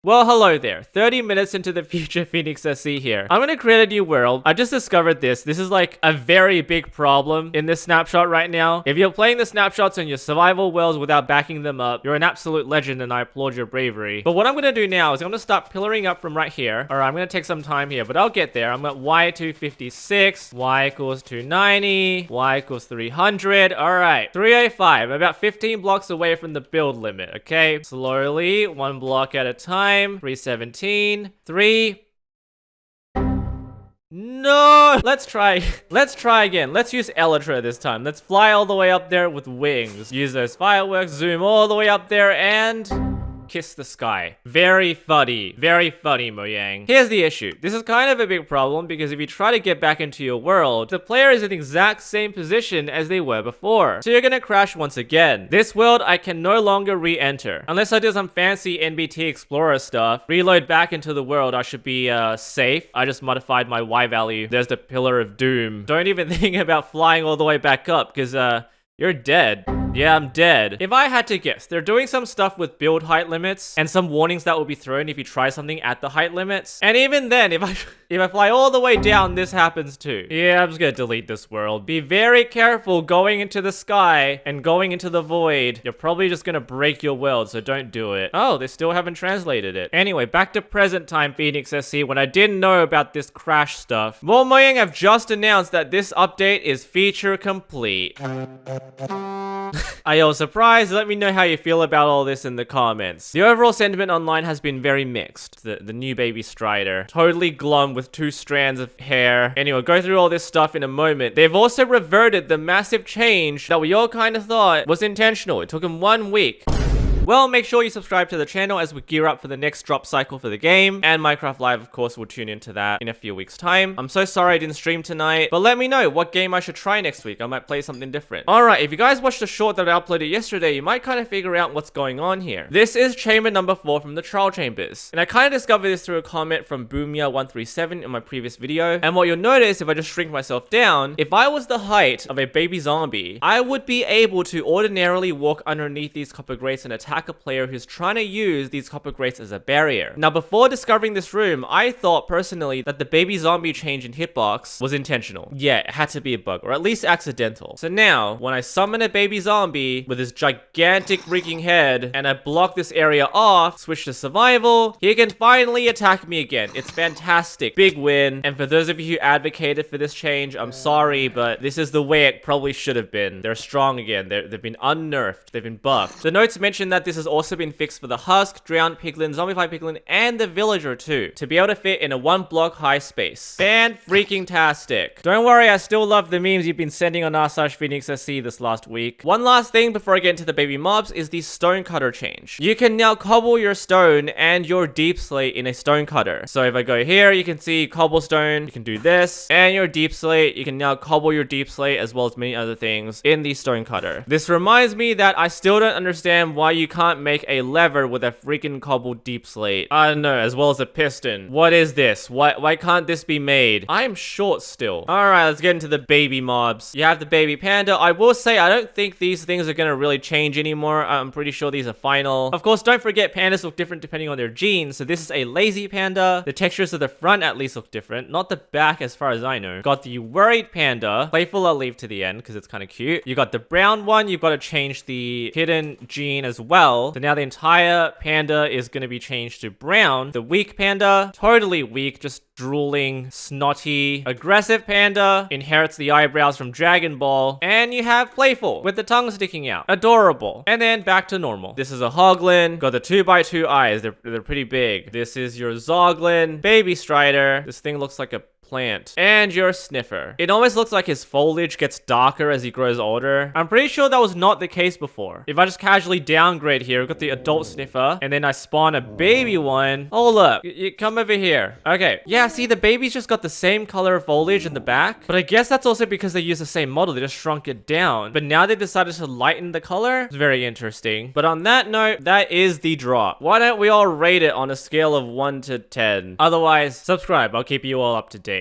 Well, hello there. 30 minutes into the future, Phoenix SC here. I'm gonna create a new world. I just discovered this. This is like a very big problem in this snapshot right now. If you're playing the snapshots in your survival worlds without backing them up, you're an absolute legend and I applaud your bravery. But what I'm gonna do now is I'm gonna start pillaring up from right here. Alright, I'm gonna take some time here, but I'll get there. I'm at y 256, y equals 290, y equals 300. Alright, 305. About 15 blocks away from the build limit, okay? Slowly, one block at a time. 317, 3. No! Let's try again. Let's use Elytra this time. Let's fly all the way up there with wings. Use those fireworks, zoom all the way up there, and kiss the sky. Very funny, Mojang. Here's the issue. This is kind of a big problem because if you try to get back into your world, the player is in the exact same position as they were before. So you're gonna crash once again. This world I can no longer re-enter. Unless I do some fancy NBT Explorer stuff, reload back into the world, I should be safe. I just modified my Y value. There's the Pillar of Doom. Don't even think about flying all the way back up because you're dead. Yeah, I'm dead. If I had to guess, they're doing some stuff with build height limits and some warnings that will be thrown if you try something at the height limits. And even then, if I fly all the way down, this happens too. Yeah, I'm just gonna delete this world. Be very careful going into the sky and going into the void. You're probably just gonna break your world, so don't do it. Oh, they still haven't translated it. Anyway, back to present time, Phoenix SC, when I didn't know about this crash stuff. Mojang have just announced that this update is feature complete. Are you all surprised? Let me know how you feel about all this in the comments. The overall sentiment online has been very mixed. The new baby Strider. Totally glum with 2 strands of hair. Anyway, go through all this stuff in a moment. They've also reverted the massive change that we all kind of thought was intentional. It took them 1 week. Well, make sure you subscribe to the channel as we gear up for the next drop cycle for the game. And Minecraft Live, of course, will tune into that in a few weeks' time. I'm so sorry I didn't stream tonight, but let me know what game I should try next week. I might play something different. Alright, if you guys watched the short that I uploaded yesterday, you might kind of figure out what's going on here. This is chamber number 4 from the trial chambers. And I kind of discovered this through a comment from Boomia137 in my previous video. And what you'll notice if I just shrink myself down, if I was the height of a baby zombie, I would be able to ordinarily walk underneath these copper grates and attack a player who's trying to use these copper grates as a barrier. Now, before discovering this room, I thought personally that the baby zombie change in hitbox was intentional. Yeah, it had to be a bug, or at least accidental. So now, when I summon a baby zombie with his gigantic freaking head, and I block this area off, switch to survival, he can finally attack me again. It's fantastic. Big win. And for those of you who advocated for this change, I'm sorry, but this is the way it probably should have been. They're strong again. They've been unnerfed. They've been buffed. The notes mention that this has also been fixed for the husk, drowned piglin, zombified piglin, and the villager too, to be able to fit in a 1 block high space. Fan-freaking-tastic. Don't worry, I still love the memes you've been sending on r/PhoenixSC this last week. One last thing before I get into the baby mobs is the stonecutter change. You can now cobble your stone and your deep slate in a stonecutter. So if I go here, you can see cobblestone, you can do this, and your deep slate, you can now cobble your deep slate as well as many other things in the stonecutter. This reminds me that I still don't understand why you can't make a lever with a freaking cobbled deep slate. I don't know, as well as a piston. What is this? Why can't this be made? I am short still. Alright, let's get into the baby mobs. You have the baby panda. I will say, I don't think these things are gonna really change anymore. I'm pretty sure these are final. Of course, don't forget pandas look different depending on their genes. So this is a lazy panda. The textures of the front at least look different. Not the back as far as I know. Got the worried panda. Playful I'll leave to the end because it's kind of cute. You got the brown one. You've got to change the hidden gene as well. So now the entire panda is going to be changed to brown. The weak panda, totally weak, just drooling, snotty. Aggressive panda inherits the eyebrows from Dragon Ball. And you have playful with the tongue sticking out. Adorable. And then back to normal. This is a hoglin. Got the 2x2 eyes. They're pretty big. This is your zoglin. Baby Strider. This thing looks like a plant. And your sniffer. It almost looks like his foliage gets darker as he grows older. I'm pretty sure that was not the case before. If I just casually downgrade here, we've got the adult sniffer, and then I spawn a baby one. Oh, look. You come over here. Okay. Yeah, see, the baby's just got the same color of foliage in the back, but I guess that's also because they use the same model. They just shrunk it down. But now they decided to lighten the color. It's very interesting. But on that note, that is the drop. Why don't we all rate it on a scale of 1 to 10? Otherwise, subscribe. I'll keep you all up to date.